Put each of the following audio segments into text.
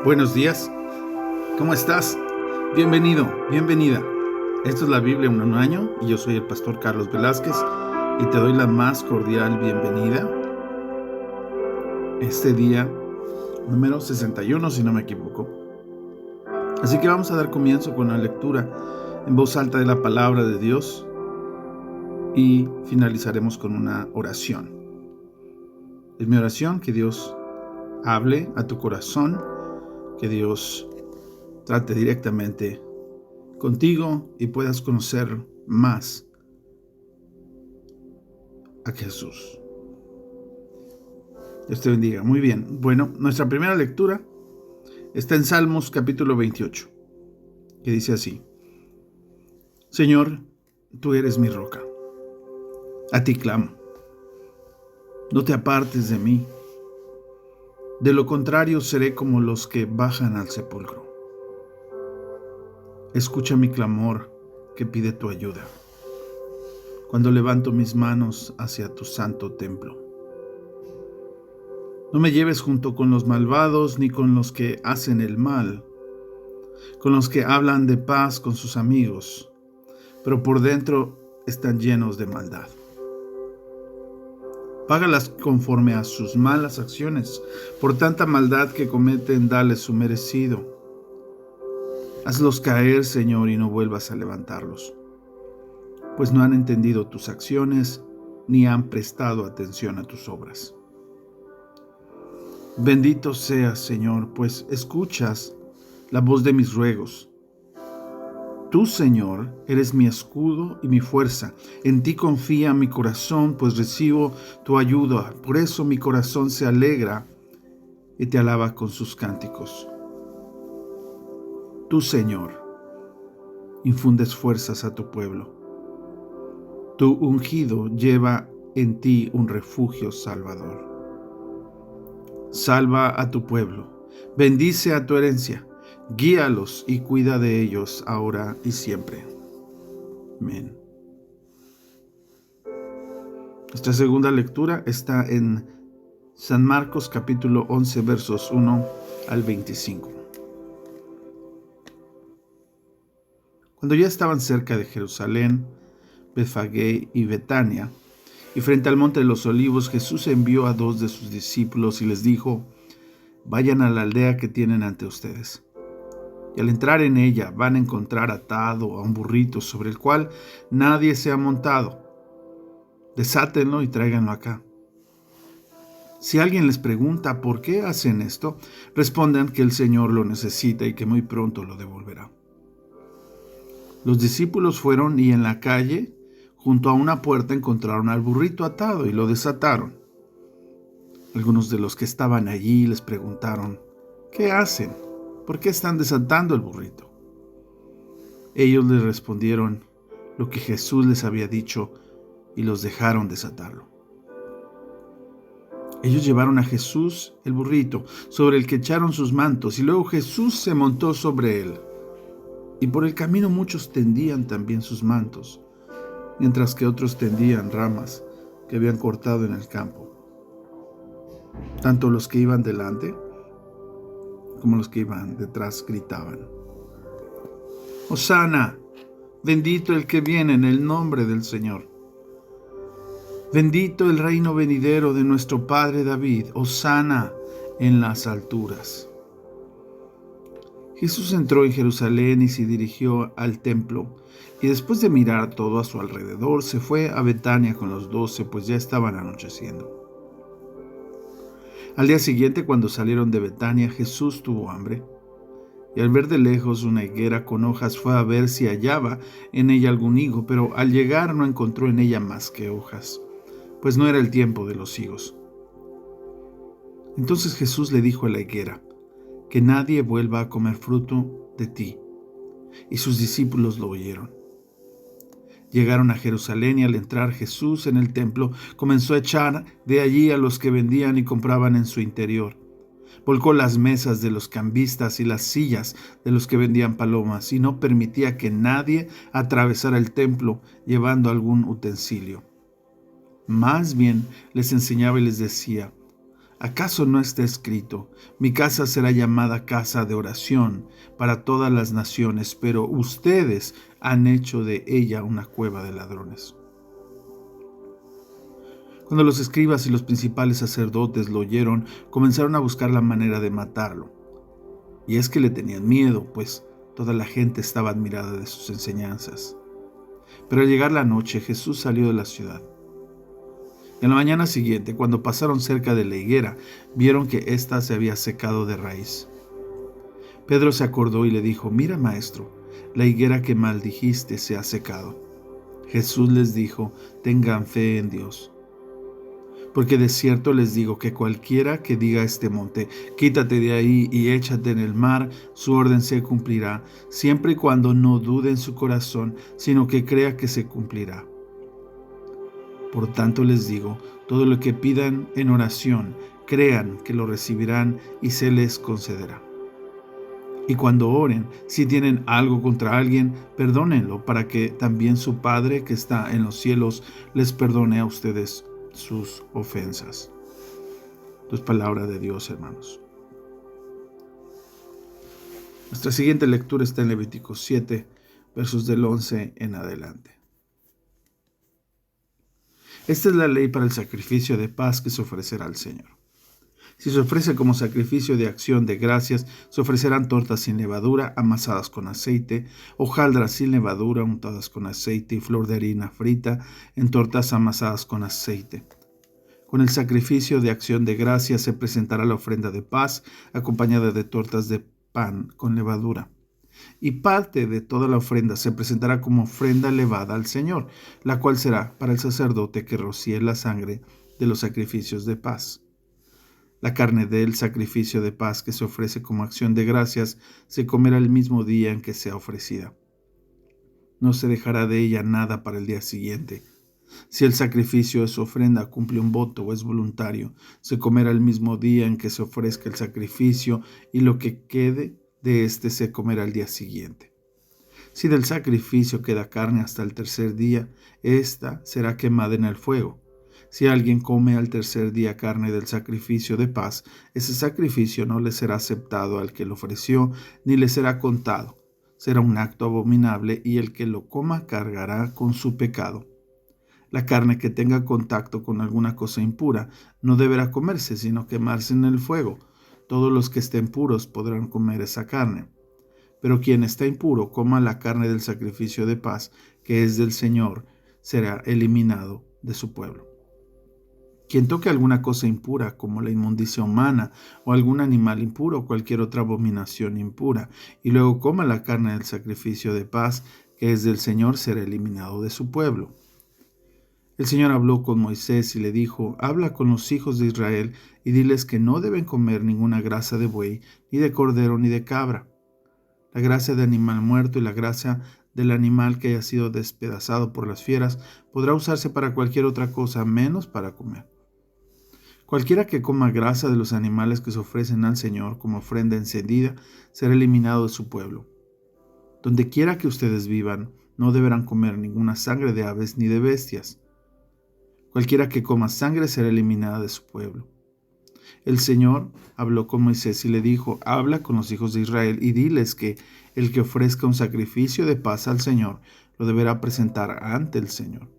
Buenos días, ¿cómo estás? Bienvenido, bienvenida. Esto es la Biblia en un año y yo soy el pastor Carlos Velázquez y te doy la más cordial bienvenida. Este día número 61, si no me equivoco. Así que vamos a dar comienzo con la lectura en voz alta de la palabra de Dios y finalizaremos con una oración. Es mi oración que Dios hable a tu corazón, que Dios trate directamente contigo y puedas conocer más a Jesús. Dios te bendiga. Muy bien. Bueno, nuestra primera lectura está en Salmos capítulo 28, que dice así: Señor, tú eres mi roca. A ti clamo. No te apartes de mí. De lo contrario, seré como los que bajan al sepulcro. Escucha mi clamor que pide tu ayuda, cuando levanto mis manos hacia tu santo templo. No me lleves junto con los malvados, ni con los que hacen el mal, con los que hablan de paz con sus amigos, pero por dentro están llenos de maldad. Págalas conforme a sus malas acciones, por tanta maldad que cometen, dales su merecido. Hazlos caer, Señor, y no vuelvas a levantarlos, pues no han entendido tus acciones, ni han prestado atención a tus obras. Bendito seas, Señor, pues escuchas la voz de mis ruegos. Tú, Señor, eres mi escudo y mi fuerza. En ti confía mi corazón, pues recibo tu ayuda. Por eso mi corazón se alegra y te alaba con sus cánticos. Tú, Señor, infundes fuerzas a tu pueblo. Tu ungido lleva en ti un refugio salvador. Salva a tu pueblo, bendice a tu herencia, guíalos y cuida de ellos ahora y siempre. Amén. Nuestra segunda lectura está en San Marcos capítulo 11 versos 1 al 25. Cuando ya estaban cerca de Jerusalén, Betfagé y Betania, y frente al monte de los olivos, Jesús envió a 2 de sus discípulos y les dijo: vayan a la aldea que tienen ante ustedes. Y al entrar en ella van a encontrar atado a un burrito sobre el cual nadie se ha montado. Desátenlo y tráiganlo acá. Si alguien les pregunta por qué hacen esto, respondan que el Señor lo necesita y que muy pronto lo devolverá. Los discípulos fueron y en la calle, junto a una puerta, encontraron al burrito atado y lo desataron. Algunos de los que estaban allí les preguntaron: ¿qué hacen? ¿Por qué están desatando el burrito? Ellos les respondieron lo que Jesús les había dicho y los dejaron desatarlo. Ellos llevaron a Jesús el burrito, sobre el que echaron sus mantos, y luego Jesús se montó sobre él. Y por el camino muchos tendían también sus mantos, mientras que otros tendían ramas que habían cortado en el campo. Tanto los que iban delante como los que iban detrás gritaban: Hosana, bendito el que viene en el nombre del Señor. Bendito el reino venidero de nuestro Padre David. Hosana en las alturas. Jesús entró en Jerusalén y se dirigió al templo, y después de mirar todo a su alrededor, se fue a Betania con los 12, pues ya estaban anocheciendo. Al día siguiente, cuando salieron de Betania, Jesús tuvo hambre, y al ver de lejos una higuera con hojas, fue a ver si hallaba en ella algún higo, pero al llegar no encontró en ella más que hojas, pues no era el tiempo de los higos. Entonces Jesús le dijo a la higuera: que nadie vuelva a comer fruto de ti. Y sus discípulos lo oyeron. Llegaron a Jerusalén y al entrar Jesús en el templo, comenzó a echar de allí a los que vendían y compraban en su interior. Volcó las mesas de los cambistas y las sillas de los que vendían palomas, y no permitía que nadie atravesara el templo llevando algún utensilio. Más bien les enseñaba y les decía: ¿Acaso no está escrito: mi casa será llamada casa de oración para todas las naciones, pero ustedes han hecho de ella una cueva de ladrones? Cuando los escribas y los principales sacerdotes lo oyeron, comenzaron a buscar la manera de matarlo. Y es que le tenían miedo, pues toda la gente estaba admirada de sus enseñanzas. Pero al llegar la noche, Jesús salió de la ciudad. En la mañana siguiente, cuando pasaron cerca de la higuera, vieron que ésta se había secado de raíz. Pedro se acordó y le dijo: mira, maestro, la higuera que maldijiste se ha secado. Jesús les dijo: tengan fe en Dios. Porque de cierto les digo que cualquiera que diga a este monte: quítate de ahí y échate en el mar, su orden se cumplirá, siempre y cuando no dude en su corazón, sino que crea que se cumplirá. Por tanto les digo, todo lo que pidan en oración, crean que lo recibirán y se les concederá. Y cuando oren, si tienen algo contra alguien, perdónenlo, para que también su Padre que está en los cielos les perdone a ustedes sus ofensas. Esto es palabra de Dios, hermanos. Nuestra siguiente lectura está en Levítico 7, versos del 11 en adelante. Esta es la ley para el sacrificio de paz que se ofrecerá al Señor. Si se ofrece como sacrificio de acción de gracias, se ofrecerán tortas sin levadura, amasadas con aceite, hojaldras sin levadura, untadas con aceite, y flor de harina frita en tortas amasadas con aceite. Con el sacrificio de acción de gracias se presentará la ofrenda de paz, acompañada de tortas de pan con levadura. Y parte de toda la ofrenda se presentará como ofrenda elevada al Señor, la cual será para el sacerdote que rocíe la sangre de los sacrificios de paz. La carne del sacrificio de paz que se ofrece como acción de gracias se comerá el mismo día en que sea ofrecida. No se dejará de ella nada para el día siguiente. Si el sacrificio de su ofrenda cumple un voto o es voluntario, se comerá el mismo día en que se ofrezca el sacrificio, y lo que quede de éste se comerá el día siguiente. Si del sacrificio queda carne hasta el tercer día, ésta será quemada en el fuego. Si alguien come al tercer día carne del sacrificio de paz, ese sacrificio no le será aceptado al que lo ofreció, ni le será contado. Será un acto abominable, y el que lo coma cargará con su pecado. La carne que tenga contacto con alguna cosa impura no deberá comerse, sino quemarse en el fuego. Todos los que estén puros podrán comer esa carne. Pero quien está impuro, coma la carne del sacrificio de paz, que es del Señor, será eliminado de su pueblo. Quien toque alguna cosa impura, como la inmundicia humana, o algún animal impuro, o cualquier otra abominación impura, y luego coma la carne del sacrificio de paz, que es del Señor, será eliminado de su pueblo. El Señor habló con Moisés y le dijo: habla con los hijos de Israel y diles que no deben comer ninguna grasa de buey, ni de cordero, ni de cabra. La grasa de animal muerto y la grasa del animal que haya sido despedazado por las fieras podrá usarse para cualquier otra cosa, menos para comer. Cualquiera que coma grasa de los animales que se ofrecen al Señor como ofrenda encendida será eliminado de su pueblo. Donde quiera que ustedes vivan, no deberán comer ninguna sangre de aves ni de bestias. Cualquiera que coma sangre será eliminada de su pueblo. El Señor habló con Moisés y le dijo: habla con los hijos de Israel y diles que el que ofrezca un sacrificio de paz al Señor lo deberá presentar ante el Señor.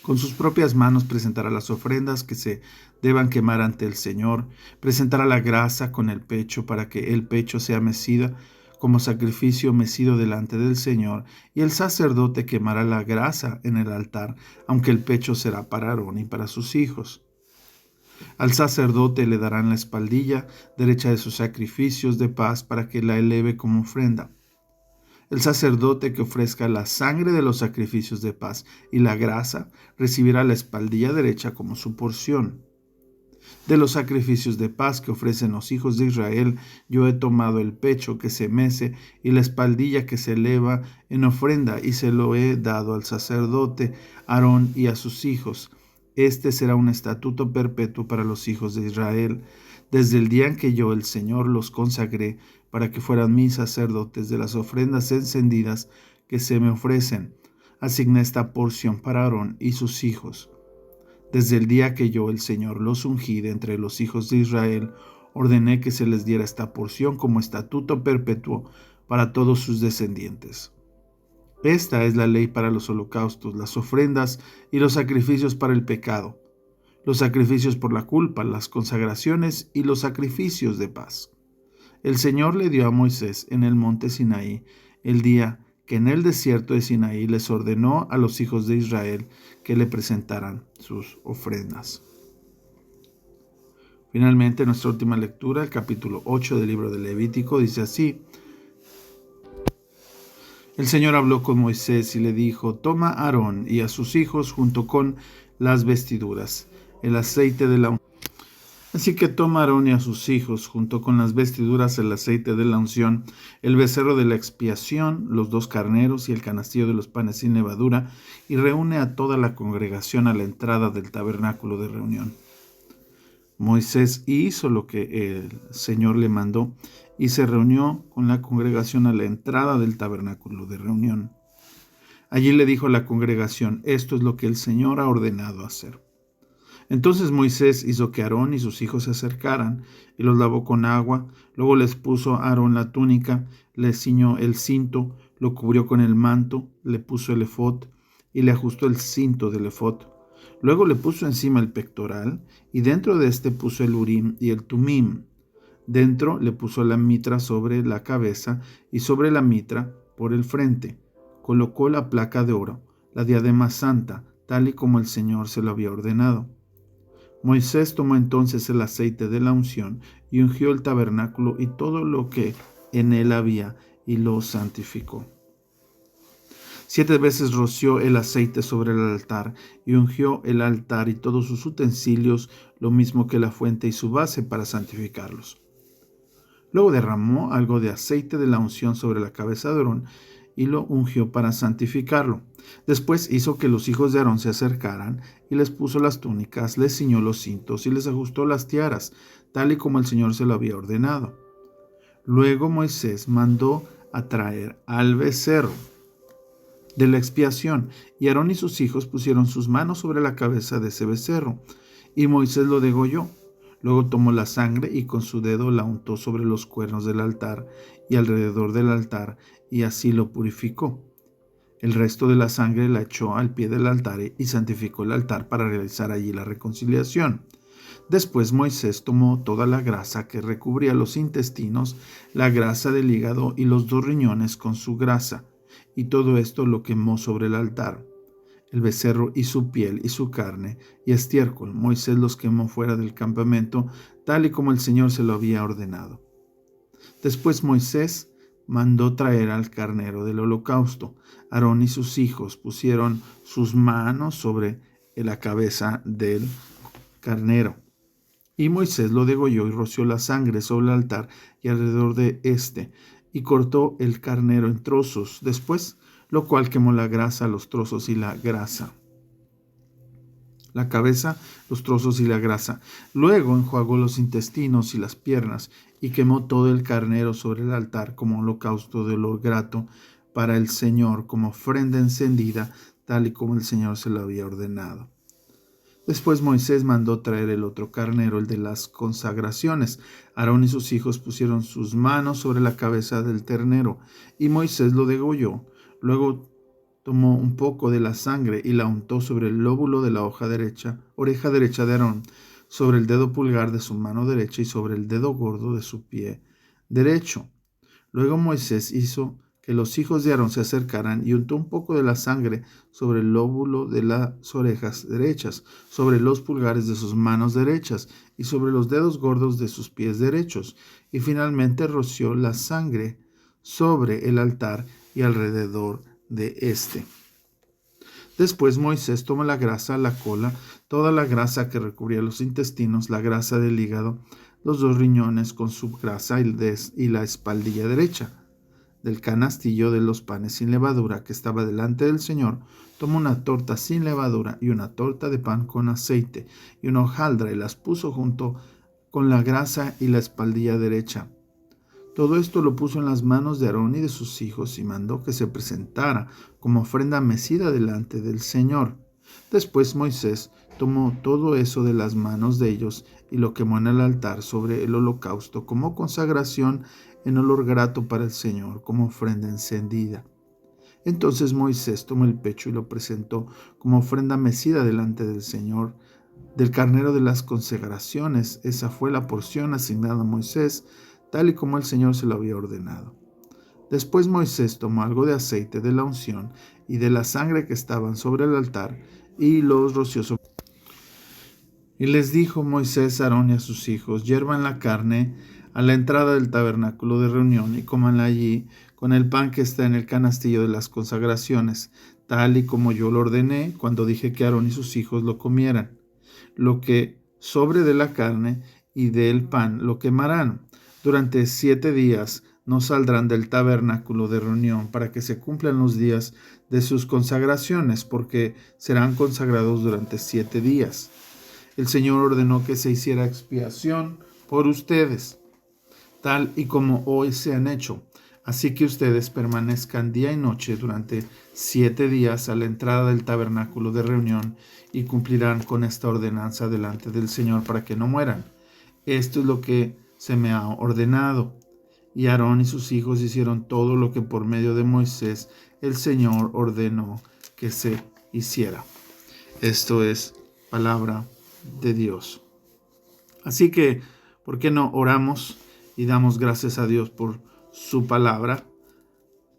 Con sus propias manos presentará las ofrendas que se deban quemar ante el Señor. Presentará la grasa con el pecho para que el pecho sea mecida como sacrificio mecido delante del Señor, y el sacerdote quemará la grasa en el altar, aunque el pecho será para Aarón y para sus hijos. Al sacerdote le darán la espaldilla derecha de sus sacrificios de paz para que la eleve como ofrenda. El sacerdote que ofrezca la sangre de los sacrificios de paz y la grasa recibirá la espaldilla derecha como su porción. De los sacrificios de paz que ofrecen los hijos de Israel, yo he tomado el pecho que se mece y la espaldilla que se eleva en ofrenda, y se lo he dado al sacerdote Aarón y a sus hijos. Este será un estatuto perpetuo para los hijos de Israel, desde el día en que yo, el Señor, los consagré para que fueran mis sacerdotes. De las ofrendas encendidas que se me ofrecen, asigné esta porción para Aarón y sus hijos. Desde el día que yo, el Señor, los ungí de entre los hijos de Israel, ordené que se les diera esta porción como estatuto perpetuo para todos sus descendientes. Esta es la ley para los holocaustos, las ofrendas y los sacrificios para el pecado, los sacrificios por la culpa, las consagraciones y los sacrificios de paz. El Señor le dio a Moisés en el monte Sinaí el día que en el desierto de Sinaí les ordenó a los hijos de Israel que le presentaran sus ofrendas. Finalmente, nuestra última lectura, el capítulo 8 del libro de Levítico, dice así: El Señor habló con Moisés y le dijo: Toma a Aarón y a sus hijos junto con las vestiduras, el aceite de la unción. Así que toma a Aarón y a sus hijos junto con las vestiduras, el aceite de la unción, el becerro de la expiación, los 2 carneros y el canastillo de los panes sin levadura, y reúne a toda la congregación a la entrada del tabernáculo de reunión. Moisés hizo lo que el Señor le mandó y se reunió con la congregación a la entrada del tabernáculo de reunión. Allí le dijo a la congregación: esto es lo que el Señor ha ordenado hacer. Entonces Moisés hizo que Aarón y sus hijos se acercaran y los lavó con agua. Luego les puso a Aarón la túnica, le ciñó el cinto, lo cubrió con el manto, le puso el efod y le ajustó el cinto del efod. Luego le puso encima el pectoral y dentro de este puso el urim y el tumim. Dentro le puso la mitra sobre la cabeza y sobre la mitra por el frente. Colocó la placa de oro, la diadema santa, tal y como el Señor se lo había ordenado. Moisés tomó entonces el aceite de la unción y ungió el tabernáculo y todo lo que en él había y lo santificó. 7 veces roció el aceite sobre el altar y ungió el altar y todos sus utensilios, lo mismo que la fuente y su base para santificarlos. Luego derramó algo de aceite de la unción sobre la cabeza de Aarón y lo ungió para santificarlo. Después hizo que los hijos de Aarón se acercaran y les puso las túnicas, les ciñó los cintos y les ajustó las tiaras, tal y como el Señor se lo había ordenado. Luego Moisés mandó a traer al becerro de la expiación, y Aarón y sus hijos pusieron sus manos sobre la cabeza de ese becerro, y Moisés lo degolló. Luego tomó la sangre y con su dedo la untó sobre los cuernos del altar y alrededor del altar, y así lo purificó. El resto de la sangre la echó al pie del altar y santificó el altar para realizar allí la reconciliación. Después Moisés tomó toda la grasa que recubría los intestinos, la grasa del hígado y los 2 riñones con su grasa, y todo esto lo quemó sobre el altar. El becerro y su piel y su carne y estiércol, Moisés los quemó fuera del campamento, tal y como el Señor se lo había ordenado. Después Moisés mandó traer al carnero del holocausto. Aarón y sus hijos pusieron sus manos sobre la cabeza del carnero. Y Moisés lo degolló y roció la sangre sobre el altar y alrededor de éste, y cortó el carnero en trozos. Después, lo cual quemó la grasa, los trozos y la grasa. La cabeza, los trozos y la grasa. Luego enjuagó los intestinos y las piernas, y quemó todo el carnero sobre el altar como holocausto de olor grato para el Señor, como ofrenda encendida, tal y como el Señor se lo había ordenado. Después Moisés mandó traer el otro carnero, el de las consagraciones. Aarón y sus hijos pusieron sus manos sobre la cabeza del ternero, y Moisés lo degolló. Luego tomó un poco de la sangre y la untó sobre el lóbulo de la oreja derecha de Aarón, sobre el dedo pulgar de su mano derecha y sobre el dedo gordo de su pie derecho. Luego Moisés hizo que los hijos de Aarón se acercaran y untó un poco de la sangre sobre el lóbulo de las orejas derechas, sobre los pulgares de sus manos derechas y sobre los dedos gordos de sus pies derechos, y finalmente roció la sangre sobre el altar y alrededor de éste. Después Moisés tomó la grasa, la cola, toda la grasa que recubría los intestinos, la grasa del hígado, los 2 riñones con su grasa y la espaldilla derecha del canastillo de los panes sin levadura que estaba delante del Señor, tomó una torta sin levadura y una torta de pan con aceite y una hojaldra y las puso junto con la grasa y la espaldilla derecha. Todo esto lo puso en las manos de Aarón y de sus hijos y mandó que se presentara como ofrenda mecida delante del Señor. Después Moisés tomó todo eso de las manos de ellos y lo quemó en el altar sobre el holocausto como consagración en olor grato para el Señor, como ofrenda encendida. Entonces Moisés tomó el pecho y lo presentó como ofrenda mecida delante del Señor, del carnero de las consagraciones. Esa fue la porción asignada a Moisés, tal y como el Señor se lo había ordenado. Después Moisés tomó algo de aceite de la unción y de la sangre que estaban sobre el altar y los roció sobre. Y les dijo Moisés a Aarón y a sus hijos: hiervan la carne a la entrada del tabernáculo de reunión y cómanla allí con el pan que está en el canastillo de las consagraciones, tal y como yo lo ordené cuando dije que Aarón y sus hijos lo comieran. Lo que sobre de la carne y del pan lo quemarán. Durante 7 días no saldrán del tabernáculo de reunión para que se cumplan los días de sus consagraciones, porque serán consagrados durante 7 días. El Señor ordenó que se hiciera expiación por ustedes, tal y como hoy se han hecho. Así que ustedes permanezcan día y noche durante 7 días a la entrada del tabernáculo de reunión y cumplirán con esta ordenanza delante del Señor para que no mueran. Esto es lo que se me ha ordenado. Y Aarón y sus hijos hicieron todo lo que por medio de Moisés el Señor ordenó que se hiciera. Esto es palabra de Dios. Así que, ¿por qué no oramos y damos gracias a Dios por su palabra?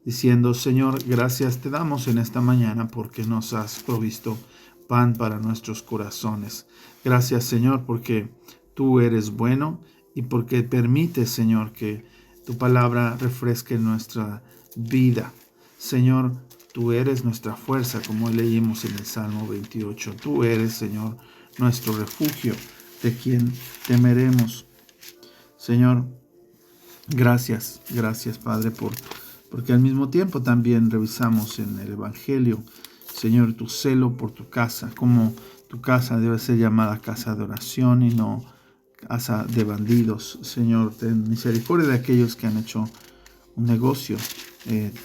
Diciendo: Señor, gracias te damos en esta mañana porque nos has provisto pan para nuestros corazones. Gracias, Señor, porque tú eres bueno y porque permites, Señor, que tu palabra refresque nuestra vida. Señor, tú eres nuestra fuerza, como leímos en el Salmo 28. Tú eres, Señor, nuestro refugio, de quien temeremos. Señor, gracias, Padre, porque al mismo tiempo también revisamos en el Evangelio, Señor, tu celo por tu casa, como tu casa debe ser llamada casa de oración y no casa de bandidos. Señor, ten misericordia de aquellos que han hecho un negocio,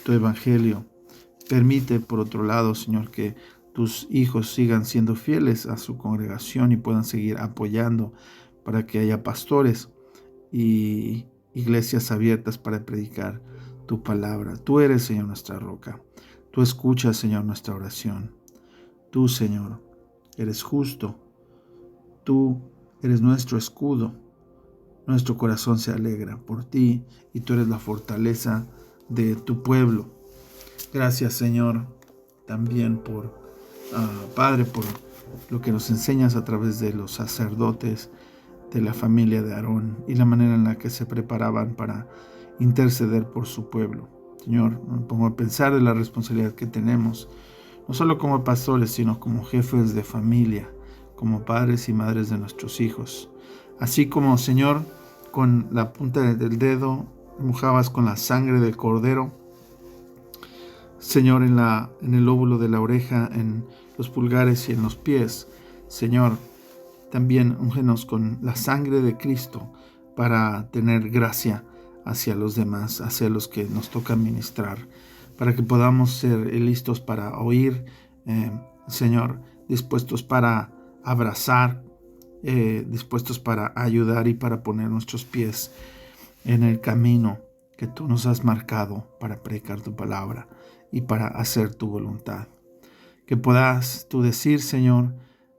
tu Evangelio. Permite, por otro lado, Señor, que tus hijos sigan siendo fieles a su congregación y puedan seguir apoyando para que haya pastores y iglesias abiertas para predicar tu palabra. Tú eres, Señor, nuestra roca. Tú escuchas, Señor, nuestra oración. Tú, Señor, eres justo. Tú eres nuestro escudo. Nuestro corazón se alegra por ti y tú eres la fortaleza de tu pueblo. Gracias, Señor, también Padre, por lo que nos enseñas a través de los sacerdotes de la familia de Aarón y la manera en la que se preparaban para interceder por su pueblo. Señor, me pongo a pensar de la responsabilidad que tenemos, no solo como pastores, sino como jefes de familia, como padres y madres de nuestros hijos. Así como, Señor, con la punta del dedo mojabas con la sangre del cordero, Señor, en el lóbulo de la oreja, en los pulgares y en los pies. Señor, también úngenos con la sangre de Cristo para tener gracia hacia los demás, hacia los que nos toca ministrar, para que podamos ser listos para oír, Señor, dispuestos para abrazar, dispuestos para ayudar y para poner nuestros pies en el camino que tú nos has marcado para predicar tu palabra y para hacer tu voluntad. Que puedas tú decir, Señor,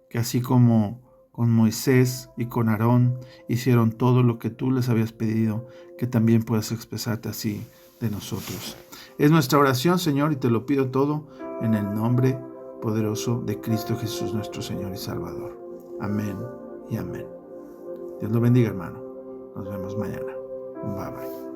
que así como con Moisés y con Aarón hicieron todo lo que tú les habías pedido, que también puedas expresarte así de nosotros. Es nuestra oración, Señor, y te lo pido todo en el nombre poderoso de Cristo Jesús, nuestro Señor y Salvador. Amén y amén. Dios lo bendiga, hermano. Nos vemos mañana. Bye bye.